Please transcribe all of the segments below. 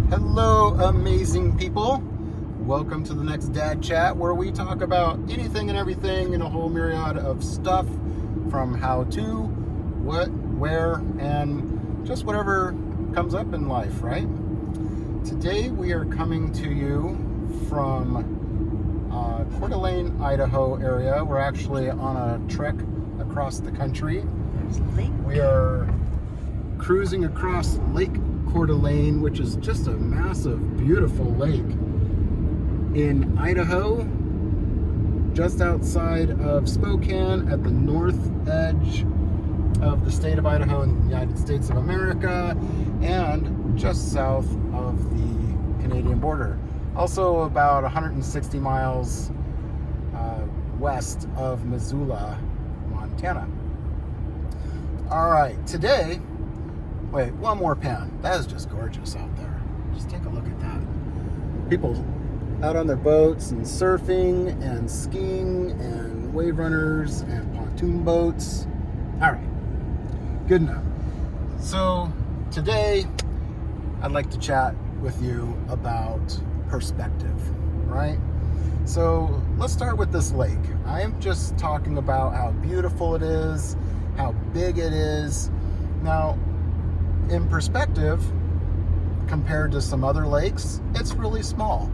Hello, amazing people. Welcome to the next Dad Chat, where we talk about anything and everything and a whole myriad of stuff, from how to, what, where, and just whatever comes up in life, right? Today we are coming to you from Coeur d'Alene, Idaho area. We're actually on a trek across the country. We are cruising across Lake Coeur d'Alene, which is just a massive, beautiful lake in Idaho, just outside of Spokane at the north edge of the state of Idaho in the United States of America, and just south of the Canadian border. Also about 160 miles west of Missoula, Montana. All right, today, wait, one more pan. That is just gorgeous out there. Just take a look at that. People out on their boats and surfing and skiing and wave runners and pontoon boats. All right, good enough. So today, I'd like to chat with you about perspective, right? So let's start with this lake. I am just talking about how beautiful it is, how big it is. Now, in perspective, compared to some other lakes, it's really small.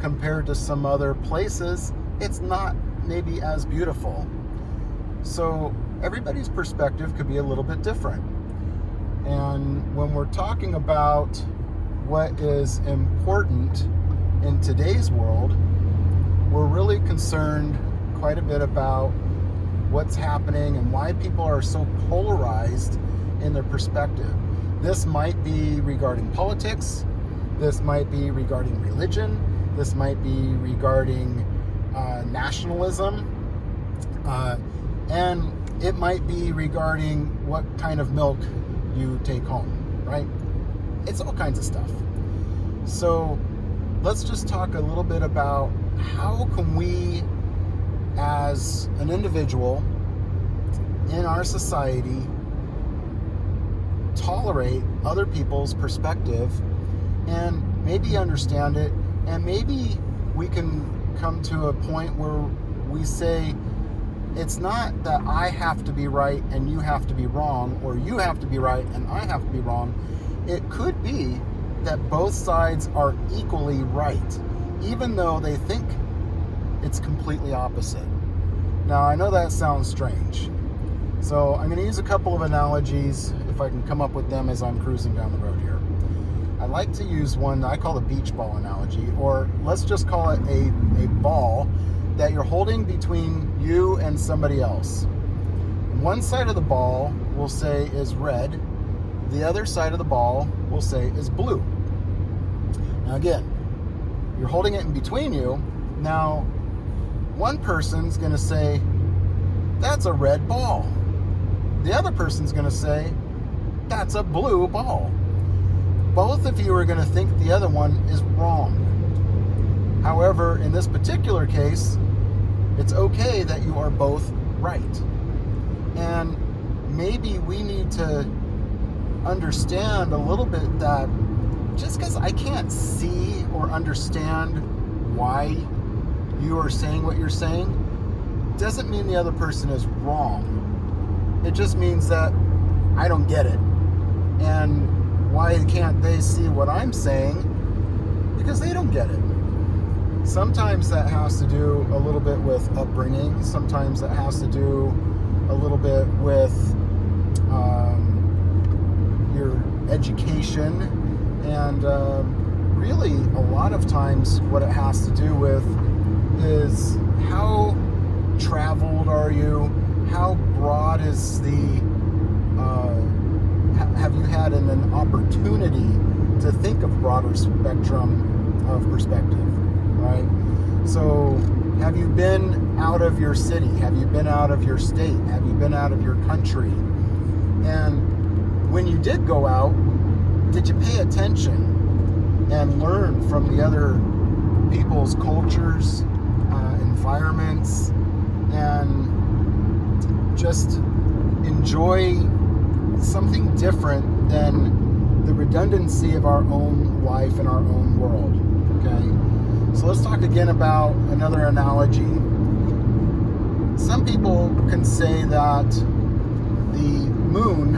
Compared to some other places, it's not maybe as beautiful. So everybody's perspective could be a little bit different. And when we're talking about what is important in today's world, we're really concerned quite a bit about what's happening and why people are so polarized in their perspective. This might be regarding politics, this might be regarding religion, this might be regarding nationalism, and it might be regarding what kind of milk you take home, right? It's all kinds of stuff. So let's just talk a little bit about how can we, as an individual in our society, tolerate other people's perspective and maybe understand it, and maybe we can come to a point where we say it's not that I have to be right and you have to be wrong, or you have to be right and I have to be wrong. It could be that both sides are equally right, even though they think it's completely opposite. Now, I know that sounds strange, so I'm going to use a couple of analogies if I can come up with them as I'm cruising down the road here. I like to use one I call the beach ball analogy, or let's just call it a ball that you're holding between you and somebody else. One side of the ball will say is red, the other side of the ball will say is blue. Now again, you're holding it in between you. Now, one person's going to say, that's a red ball. The other person's going to say, that's a blue ball. Both of you are going to think the other one is wrong. However, in this particular case, it's okay that you are both right. And maybe we need to understand a little bit that just because I can't see or understand why you are saying what you're saying doesn't mean the other person is wrong. It just means that I don't get it. And why can't they see what I'm saying? Because they don't get it. Sometimes that has to do a little bit with upbringing. Sometimes that has to do a little bit with your education. And really, a lot of times what it has to do with is how traveled are you? How broad is have you had an opportunity to think of broader spectrum of perspective, right? So have you been out of your city? Have you been out of your state? Have you been out of your country? And when you did go out, did you pay attention and learn from the other people's cultures, environments, and just enjoy something different than the redundancy of our own life and our own world. Okay? So let's talk again about another analogy. Some people can say that the moon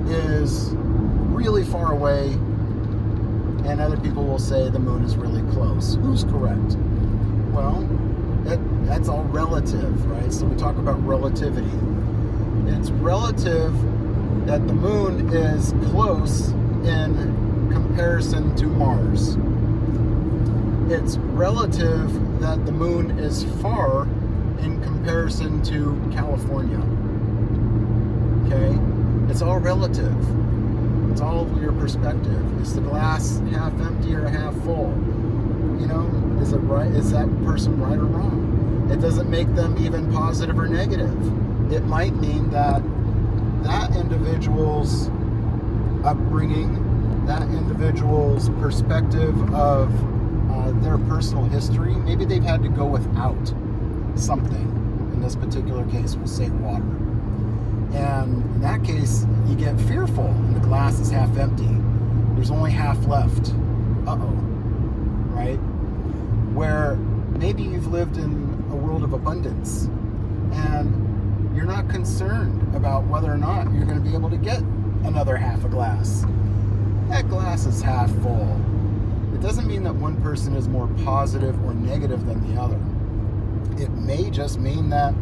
is really far away, and other people will say the moon is really close. Who's correct? Well, that's all relative, right? So we talk about relativity. It's relative that the moon is close in comparison to Mars. It's relative that the moon is far in comparison to California. Okay? It's all relative. It's all your perspective. Is the glass half empty or half full? You know, is it right? Is that person right or wrong? It doesn't make them even positive or negative. It might mean that that individual's upbringing, that individual's perspective of their personal history, maybe they've had to go without something. In this particular case, we'll say water. And in that case, you get fearful, and the glass is half empty. There's only half left. Uh-oh. Right? Where maybe you've lived in a world of abundance, and you're not concerned about whether or not you're going to be able to get another half a glass. That glass is half full. It doesn't mean that one person is more positive or negative than the other. It may just mean that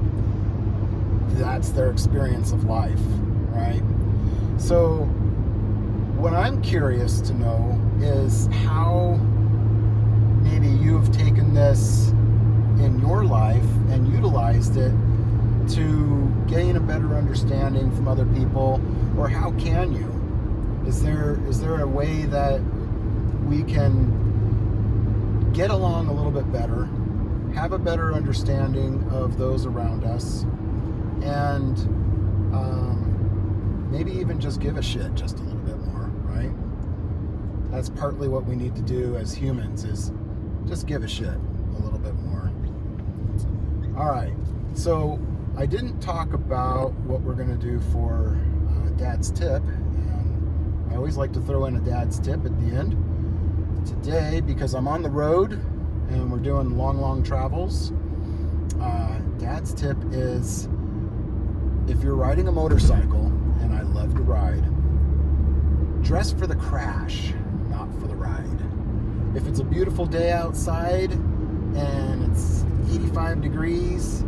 that's their experience of life, right? So what I'm curious to know is how maybe you've taken this in your life and utilized it to gain a better understanding from other people, or how can you? Is there a way that we can get along a little bit better, have a better understanding of those around us, and maybe even just give a shit just a little bit more, right? That's partly what we need to do as humans, is just give a shit a little bit more. All right, so I didn't talk about what we're going to do for Dad's Tip, and I always like to throw in a Dad's Tip at the end. Today, because I'm on the road and we're doing long travels, Dad's Tip is, if you're riding a motorcycle, and I love to ride, dress for the crash, not for the ride. If it's a beautiful day outside and it's 85 degrees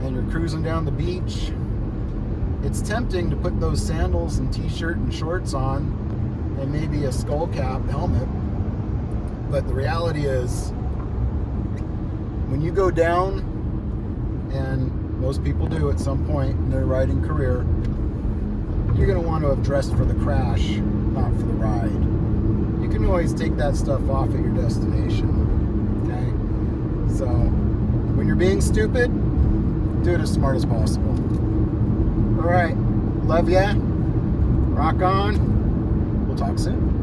and you're cruising down the beach, it's tempting to put those sandals and t-shirt and shorts on and maybe a skull cap helmet. But the reality is, when you go down, and most people do at some point in their riding career, you're going to want to have dressed for the crash, not for the ride. You can always take that stuff off at your destination. Okay? So, when you're being stupid, do it as smart as possible. All right. Love ya. Rock on. We'll talk soon.